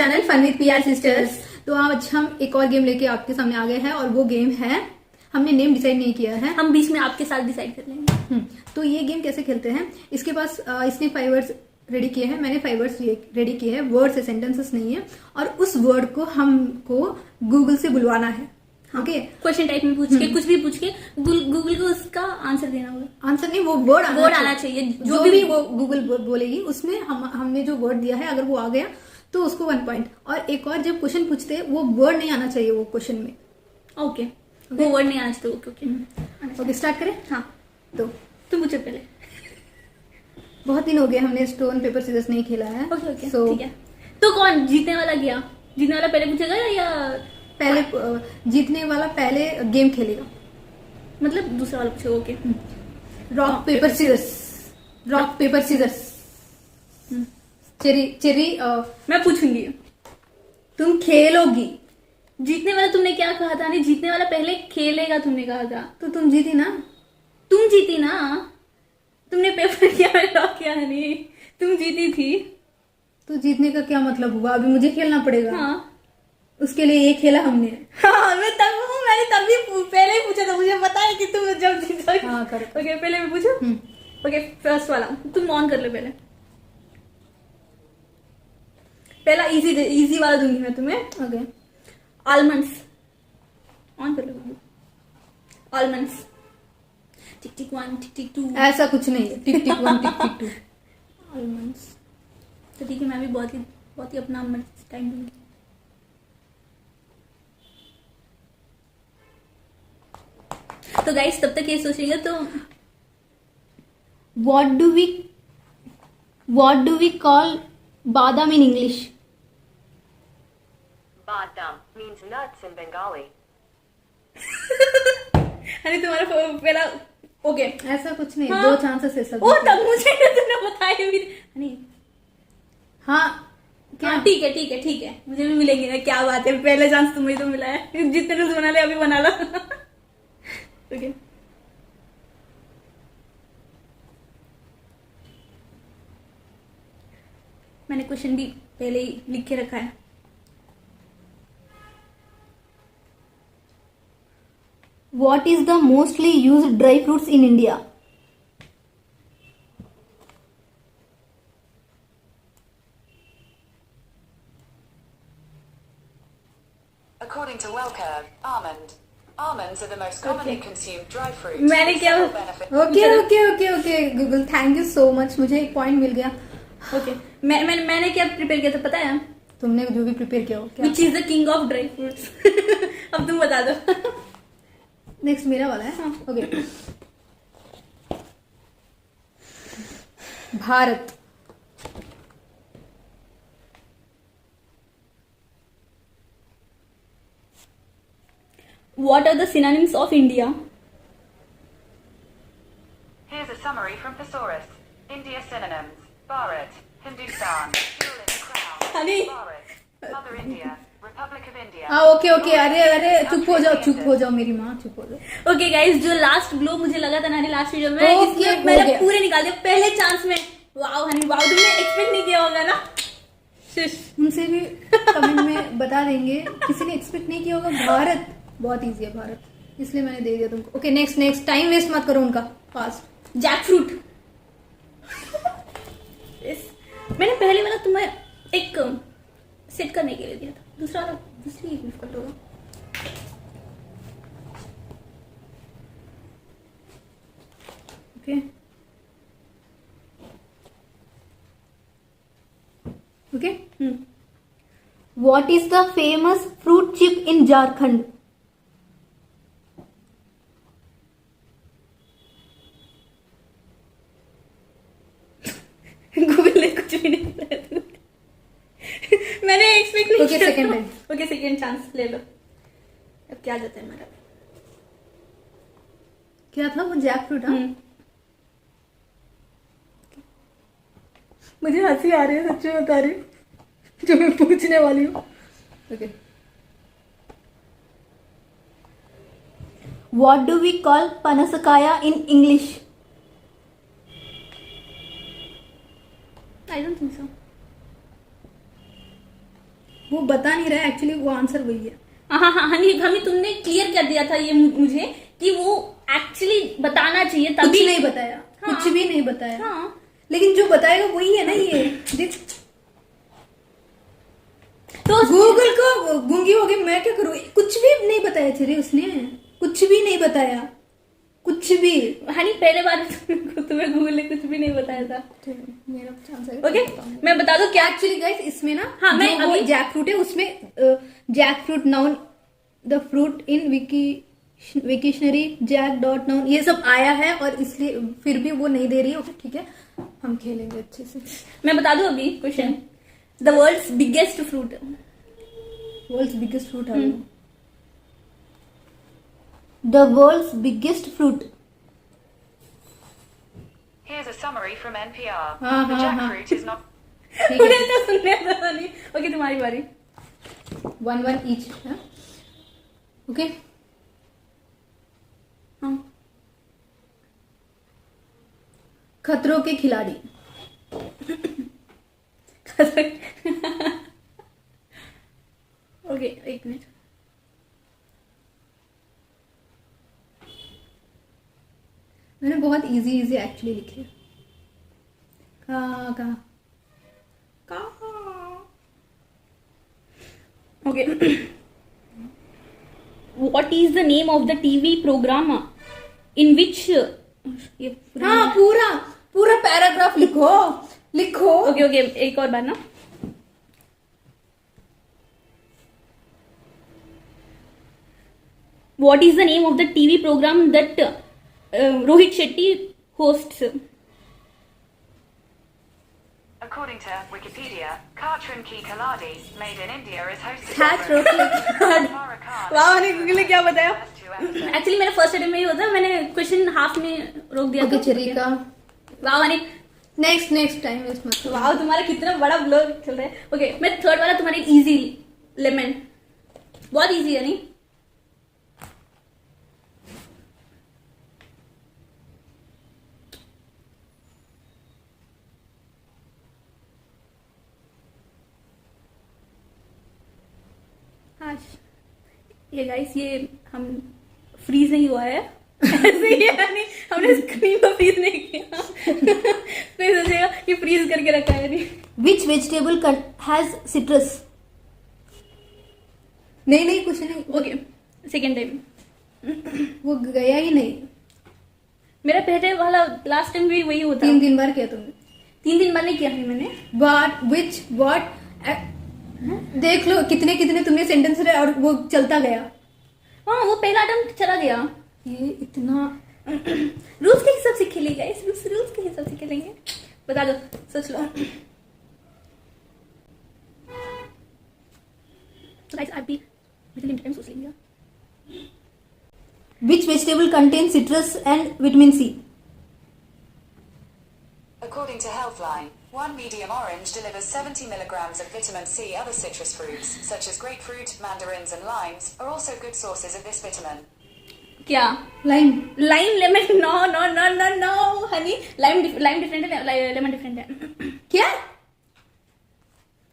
Channel fun with PR sisters. तो आज हम एक और गेम लेके आपके सामने आ गए हैं और वो गेम है, हमने नेम डिसाइड नहीं किया है, हम बीच में आपके साथ डिसाइड कर लेंगे। तो ये गेम कैसे खेलते हैं, इसके पास इसने 5 वर्ड्स रेडी किए हैं, मैंने 5 वर्ड्स रेडी किए हैं, वर्ड्स है, सेंटेंसेस नहीं है, और उस वर्ड को हमको गूगल से बुलवाना है। ओके, क्वेश्चन टाइप में पूछ के, कुछ भी पूछ के गूगल को उसका आंसर देना होगा। आंसर नहीं, वो वर्ड आना चाहिए। जो भी वो गूगल बोलेगी उसमें हमने जो वर्ड दिया है, अगर वो आ गया तो उसको 1 पॉइंट। और एक और, जब क्वेश्चन पूछते हैं वो वर्ड नहीं आना चाहिए वो क्वेश्चन में। ओके, वो वर्ड नहीं आना चाहिए। ओके ओके, स्टार्ट करें। हाँ, तो तुम पूछो पहले। बहुत दिन हो गए हमने स्टोन पेपर सीजर्स नहीं खेला है। ओके ठीक है। तो कौन जीतने वाला गया? जीतने वाला पहले पूछेगा या पहले जीतने वाला पहले गेम खेलेगा, मतलब दूसरा वाला पूछेगा? Okay, rock paper scissors. Rock paper scissors. Cherry मैं पूछूंगी, तुम खेलोगी। जीतने वाला तुमने क्या कहा था? नहीं, जीतने वाला पहले खेलेगा तुमने कहा था। तो तुम जीती ना। तुम जीती ना, तुमने पेपर किया, मैंने रॉक किया नहीं, तुम जीती थी। तो जीतने का क्या मतलब हुआ? अभी मुझे खेलना पड़ेगा। हाँ, उसके लिए ये खेला हमने। हाँ, मैं तब हूँ, मैंने तभी पहले ही पूछा था, मुझे पता है कि तुम जब जीतोगे। हाँ, करेक्ट। ओके, पहले मैं पूछूं? ओके, फर्स्ट वाला तुम ऑन कर लो पहले। पहला इजी वाला दूंगी मैं तुम्हें। ओके, आलमंड्स ऑन कर लो। आलमंड्स, टिक टिक 1 टिक टिक 2। ऐसा कुछ नहीं है, टिक टिक 1 टिक टिक 2। आलमंड्स तो ठीक है, मैं भी बहुत ही अपना टाइम दूंगी। तो गाइस तब तक ये सोचिएगा। तो what do we call badam in English? Badam means nuts in Bengali. अरे तुम्हारा पहला ओके। ऐसा कुछ नहीं, हाँ? 2 चांसेस है सब। ओ, तब मुझे तुमने बताया भी नहीं। हाँ, क्या? ठीक है, मुझे भी मिलेंगे ना। क्या बात है, पहले चांस तुम्हें तो मिला है। जितने रूल्स बना ले अभी बना लो। ओके, मैंने क्वेश्चन भी पहले ही लिख के रखा है। What is the mostly used dry fruits in India? According to Wellcare, almond. Almonds are the most commonly consumed dry fruit. मैंने क्या? Okay Google, thank you so much, मुझे 1 पॉइंट मिल गया। ओके, मैंने क्या प्रिपेयर किया था पता है? तुमने जो भी प्रिपेयर किया हो क्या? Which is the king of dry fruits? अब तुम बता दो। नेक्स्ट मेरा वाला है। Okay, Bharat. What are the synonyms of India? Here's a summary from Thesaurus. India synonyms: Bharat, Hindustan, Jewel in the crown, Honey. Bharat, Mother India, Republic of India. हाँ, okay, अरे चुप हो जाओ मेरी माँ, चुप हो जाओ। ओके गाइस, जो लास्ट ग्लो मुझे लगा था ना लास्ट वीडियो में, Okay, इसमें हो मैंने गया। पूरे निकाल दिया पहले चांस में। वाओ हनी, वाओ, तुमने एक्सपेक्ट नहीं किया होगा ना। उनसे भी कमेंट में बता देंगे, किसी ने एक्सपेक्ट नहीं किया होगा। भारत बहुत इजी है, भारत, इसलिए मैंने दे दिया तुमको। ओके, नेक्स्ट टाइम वेस्ट मत करो उनका, फास्ट। Jack fruit. मैंने पहले वाला तुम्हें एक सेट करने के लिए दिया था, दूसरा वाला दूसरी डिफिकल्ट होगा। Okay, what is the famous fruit chip in Jharkhand? Google ने कुछ भी नहीं बताया। मैंने एक्सपेक्ट नहीं Okay, किया। second time. Okay, second chance ले लो। अब क्या जाता है हमारा? क्या था वो? Jackfruit. हाँ, मुझे हंसी आ रही है, सच्ची बता रही हूँ, जो मैं पूछने वाली हूँ। Okay, what do we call पनसकाया in English? I don't think so. वो बता नहीं रहा है, एक्चुअली वो आंसर वही है। हाँ हाँ हनी हमें तुमने क्लियर कर दिया था ये मुझे कि वो एक्चुअली बताना चाहिए कुछ तभी। नहीं बताया, हाँ। कुछ भी नहीं बताया। हाँ लेकिन जो बताएगा वही है ना ये। देख तो गूगल को गूंगी होगी, मैं क्या करूँ? कुछ भी नहीं बताया चेरी, उसने कुछ भी नहीं बताया, कुछ भी। हनी पहले बार तुम्हें गूगल ने कुछ भी नहीं बताया था। मेरा चांस है। ओके मैं बता दूं क्या एक्चुअली गाइस इसमें ना, हाँ, मैं जो वो अभी- जैक फ्रूट है उसमें jackfruit noun the fruit in Wiktionary jack dot noun ये सब आया है, और इसलिए फिर भी वो नहीं दे रही है। ओके ठीक है, हम खेलेंगे अच्छे से। मैं बता दूं अभी question. The world's biggest fruit. World's biggest fruit है the world's biggest fruit. Here's a summary from NPR. हाँ, The हाँ, हाँ। jackfruit is not. ठीक है, तो सुनने था नहीं। ओके तुम्हारी बारी। 1-1 ईच है। ओके हाँ खतरों के खिलाड़ी। ओके एक मिनट। मैंने बहुत इजी इजी एक्चुअली लिखे। कहाँ okay what is the name of the TV program in which ये हाँ पूरा पूरा पैराग्राफ लिखो लिखो। ओके ओके एक और बार ना। What is the name of the TV program that Rohit Shetty hosts? According to Wikipedia, Katrin Ki Kaladi, made in India, is hosted Hat by roti Farah Khan. वाह मैंने Google ने क्या बताया? First two episodes. Actually मेरा first attempt में ही होता है, मैंने क्वेश्चन हाफ में रोक दिया ओके था। चेरी का वाह मैंने नेक्स्ट टाइम वेस्ट मत करो। वाह तुम्हारा कितना बड़ा ब्लॉग चल रहा है। ओके मैं थर्ड वाला तुम्हारी इजी लेमन, बहुत इजी है नहीं। हाँ ये गाइस ये हम फ्रीज नहीं हुआ है ऐसे ही है नहीं, हमने स्क्रीन को फ्रीज नहीं किया। फिर सोचेगा कि फ्रीज करके रखा है नहीं। Which vegetable has citrus. नहीं कुछ नहीं, ओके सेकेंड टाइम वो गया ही नहीं। मेरा पहले वाला लास्ट टाइम भी वही होता। 3 बार किया तुमने। 3 बार नहीं किया है मैंने। बट विच व्हाट देख लो कितने कितने तुमने सेंटेंस रहे और वो चलता गया। हाँ वो पहला अटेम्प्ट चला गया। ये इतना रूल्स के हिसाब से खेलेगा इस रूल्स के हिसाब से खेलेंगे। बता दो सोच लो। तो गाइस आप भी लिमिटेड टाइम सोच लेंगे। Which vegetable contain citrus and vitamin C. According to Healthline, one medium orange delivers 70 milligrams of vitamin C. Other citrus fruits, such as grapefruit, mandarins, and limes, are also good sources of this vitamin. क्या lime lime lemon? No no no no no honey, lime different है, lemon different है। क्या?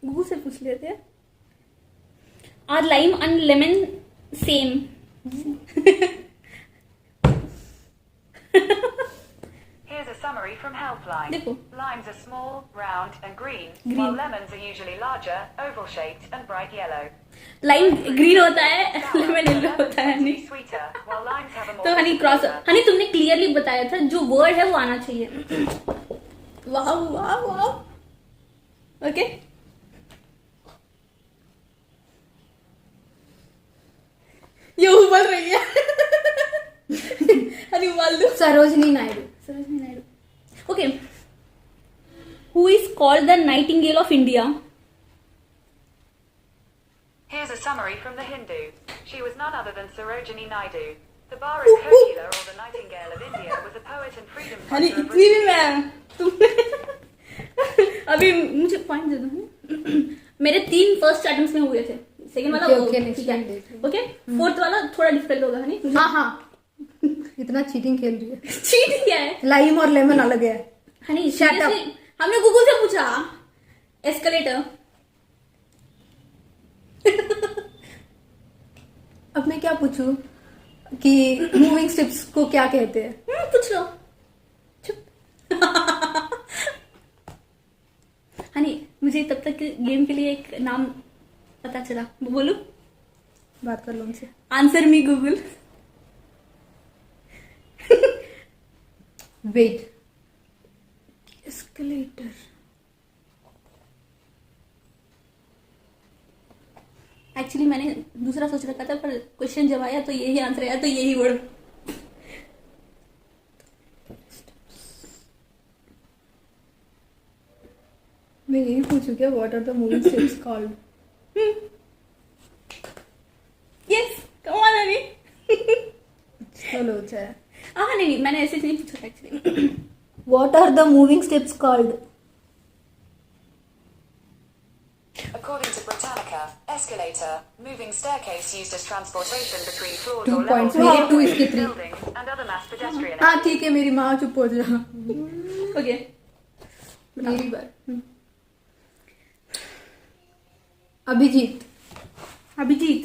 Google से पूछ लेते हैं। Are lime and lemon same? Here's a summary from Healthline. देखो। Limes are small, round, and green, Green. while lemons are usually larger, oval-shaped, and bright yellow. Lime green होता है, Sour, lemon yellow lemons होता है tend to Honey. be sweeter, while limes have a more तो Honey bitter cross flavor. Honey तुमने clearly बताया था जो word है वो आना चाहिए। वाह वाह वाह। ओके ये उबल रही है। हनी उबाल दो। Sarojini Naidu. Sarojini Naidu. Okay who is called the Nightingale of India? Here's a summary from The Hindu. She was none other than Sarojini Naidu. The Bharat Kokila, or the Nightingale of India, was a poet and freedom Honey fighter of इतनी भी मैं तुमने अभी मुझे point दे दो। मेरे 3 first attempt में हुए थे, सेकंड वाला Okay, वो okay, ठीक है। next time देख लो। ओके फोर्थ वाला थोड़ा डिफिकल्ट होगा हनी। हाँ इतना चीटिंग खेल रही है। चीट क्या है लाइम और लेमन अलग है। हनी? Shut up. seriously, हमने गूगल से पूछा। एस्केलेटर अब मैं क्या पूछूं कि मूविंग स्टिप्स को क्या कहते हैं? पूछ लो। चुप। हनी, मुझे तब तक गेम के लिए एक नाम पता चला, बोलूं? बात कर लो उनसे। Answer me Google. Wait, escalator. Actually मैंने दूसरा सोच रखा था, पर क्वेश्चन जब आया तो यही आंसर आया, तो यही वर्ड। मैं यही पूछूं क्या, what are the moving steps called? Yes, come on honey. चलो चाहे। हाँ नहीं, मैंने ऐसे नहीं पूछा था actually. What are the moving steps called? According to Britannica, escalator, moving staircase used as transportation between floors 2 or points, levels मेरे of 2 इसके 3। buildings and other mass pedestrian हाँ ठीक है, मेरी माँ चुप हो जा। ओके, मेरी बार। Abhijit. Abhijit.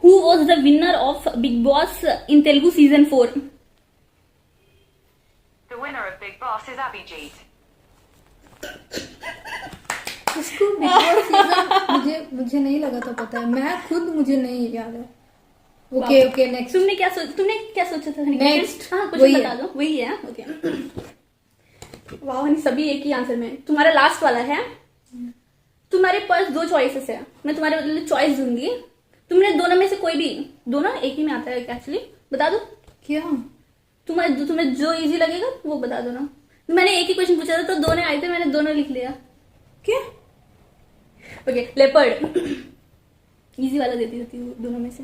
Who was the winner of Big Boss in Telugu season 4? The winner of Big Boss is Abhijit. इसको बिग बॉस सीजन मुझे नहीं लगा था पता है, मैं खुद मुझे नहीं याद है। Okay okay, next. तुमने क्या सोचा था? Next, हाँ, कुछ वही बता दो। वही है। ओके। वाह हनी, सभी एक ही आंसर में। तुम्हारा लास्ट वाला है। तुम्हारे पास 2 चॉइसेस है, मैं तुम्हारे लिए चॉइस दूंगी। तुमने दोनों में से कोई भी, दोनों एक ही में आता है एक्चुअली, बता दो क्या? तुम्हें जो इजी लगेगा वो बता दो ना। मैंने एक ही क्वेश्चन पूछा था तो दोनों आए थे, मैंने दोनों लिख लिया। क्या? Okay, leopard. इजी वाला देती रहती हूँ दोनों में से।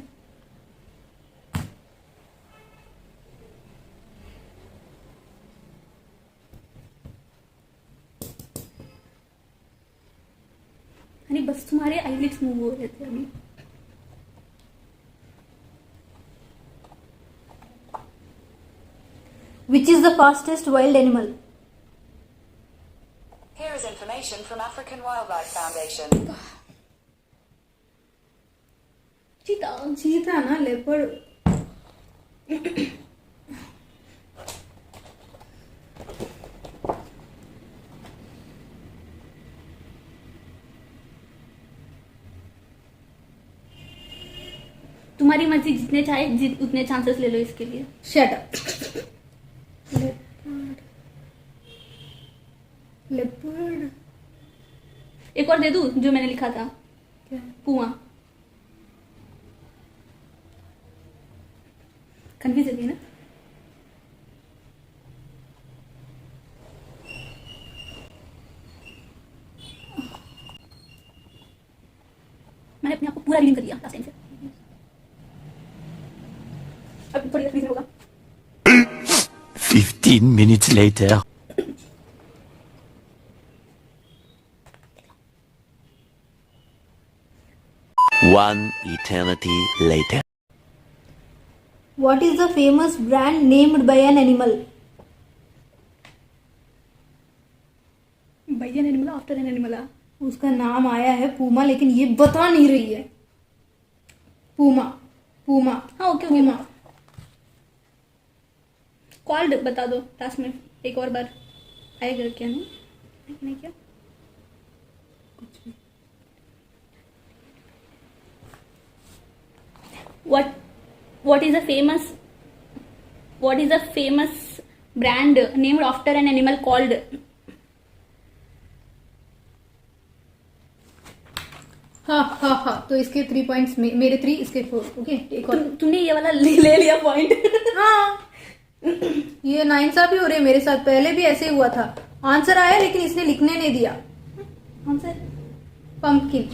अरे बस तुम्हारे आईलिड्स मूव हो रहे थे अभी। Which is the fastest wild animal? Here is information from African Wildlife Foundation. चीता ना, लेपर्ड। तुम्हारी मर्जी, जितने चाहे उतने चांसेस ले लो इसके लिए। Shut up. लेपर्ड। एक और दे दूं जो मैंने लिखा था? क्या? पुआ। कंफ्यूज हो गई ना? मैंने अपने आप को पूरा रीडिंग कर लिया लास्ट टाइम से। अब थोड़ी देर होगा। 15 minutes later. One eternity later. What is the famous brand named by an animal? By an animal after an animal. उसका नाम आया है पूमा, लेकिन ये बता नहीं रही है। पूमा। हाँ ओके ओके। पूमा। कॉल्ड बता दो लास्ट में एक और बार। आएगा क्या? नहीं क्या? कुछ भी। What is a famous brand named after an animal called? हाँ, तो इसके 3 पॉइंट्स, मेरे 3, इसके 4। ओके, एक और। तुमने ये वाला ले लिया पॉइंट। हाँ, ये नाइंसाफी हो रही है मेरे साथ। पहले भी ऐसे ही हुआ था, आंसर आया लेकिन इसने लिखने नहीं दिया। Answer pumpkin.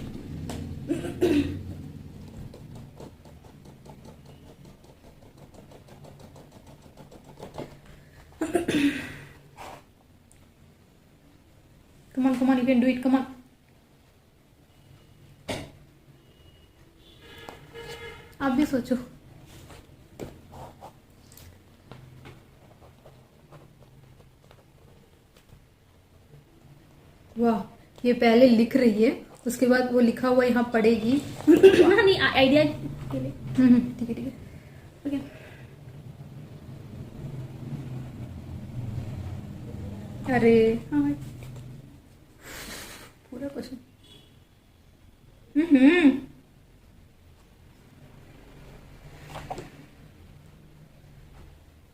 come on, you can do it, come on. आप भी सोचो। ये पहले लिख रही है, उसके बाद वो लिखा हुआ यहाँ पढ़ेगी। हाँ नहीं, आइडिया के लिए। ठीक है ठीक है। ओके, अरे हाँ पूरा क्वेश्चन।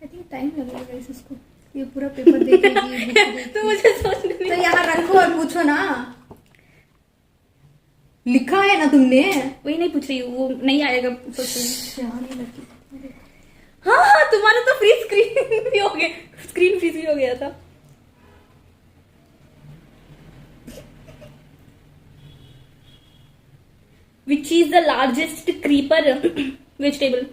आई थिंक टाइम लगेगा गाइस इसको, ये पूरा पेपर देखेगी book देखेगी। तो मुझे सोचने तो नहीं, यहाँ रखो और पूछो ना, लिखा है ना तुमने। वही नहीं पूछ रही हूँ, वो नहीं आएगा सोच रही हूँ। यहाँ नहीं लगी। हाँ हाँ, तुम्हारा तो फ्री स्क्रीन भी हो गया, स्क्रीन फ्रीज भी हो गया था। Which is the largest creeper vegetable?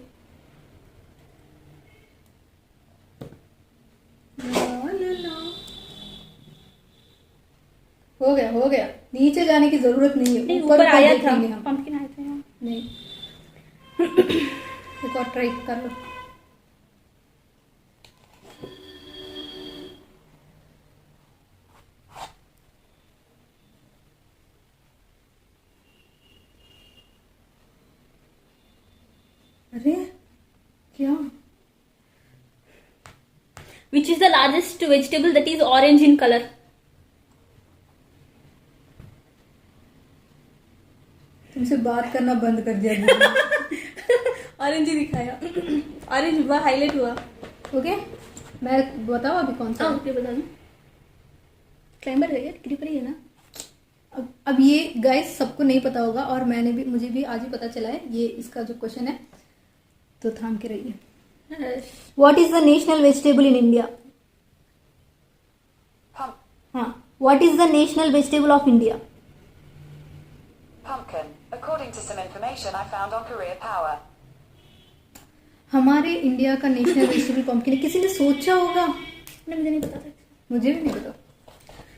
हो गया हो गया, नीचे जाने की जरूरत नहीं है, नहीं, ऊपर आया था, देखेंगे हम। पंपकिन आया था यहाँ। नहीं, एक और ट्राई कर लो। अरे क्या? Which is the largest vegetable that is orange in color? तुमसे बात करना बंद कर दिया दीदी। ऑरेंज ही दिखाया, ऑरेंज हुआ, हाईलाइट हुआ। ओके, मैं बताओ अभी कौन सा है? ओके, बता दो। क्लाइंबर है यार, क्रीपर ही है ना? अब ये गाइस सबको नहीं पता होगा, और मुझे भी आज ही पता चला है ये इसका जो क्वेश्चन है, तो थाम के रहिए। What is the national vegetable in India? हाँ, what is the national vegetable of India? Pumpkin, according to some information I found on Career Power. हमारे इंडिया का नेशनल वेजिटेबल पंपकिन है। किसी ने सोचा होगा? मुझे नहीं पता था। मुझे भी नहीं पता।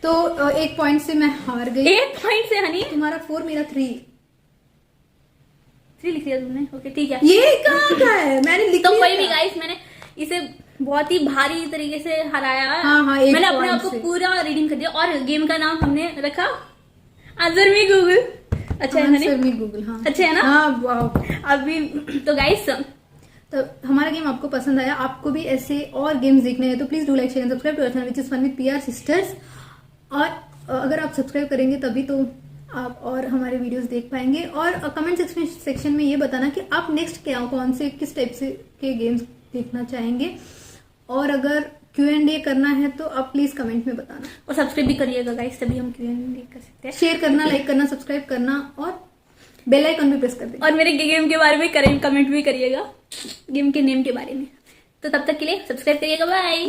तो एक पॉइंट से मैं हार गई। एक पॉइंट से हनी, तुम्हारा 4, मेरा 3 लिख दिया तुमने। ओके ठीक है। ये कहाँ का है? मैंने लिख तो लिया कोई भी था। गाइस, मैंने इसे बहुत ही भारी तरीके से हराया। हाँ, एक मैंने अपने point आप को से। पूरा रीडिंग कर दिया, और गेम का नाम हमने रखा आंसर मी गूगल। अच्छा है हनी? Answer me Google. हाँ अच्छा है ना? हाँ, वाह। अभी तो गाइस, तो हमारा गेम आपको पसंद आया, आपको भी ऐसे और गेम्स देखने हैं तो please do like share and subscribe to our channel which is fun with PR sisters. और अगर आप सब्सक्राइब करेंगे तभी तो आप और हमारे वीडियोस देख पाएंगे। और कमेंट सेक्शन में ये बताना कि आप नेक्स्ट क्या, कौन से, किस टाइप से के गेम्स देखना चाहेंगे। और अगर Q&A करना है तो आप प्लीज कमेंट में बताना, और सब्सक्राइब भी करिएगा गाइस, तभी हम Q&A कर सकते हैं। शेयर करना, लाइक करना, सब्सक्राइब करना और बेल आइकन भी प्रेस कर देना। और मेरे गेम के बारे में कमेंट भी करिएगा, गेम के नेम के बारे में। तो तब तक के लिए सब्सक्राइब करिएगा। बाय।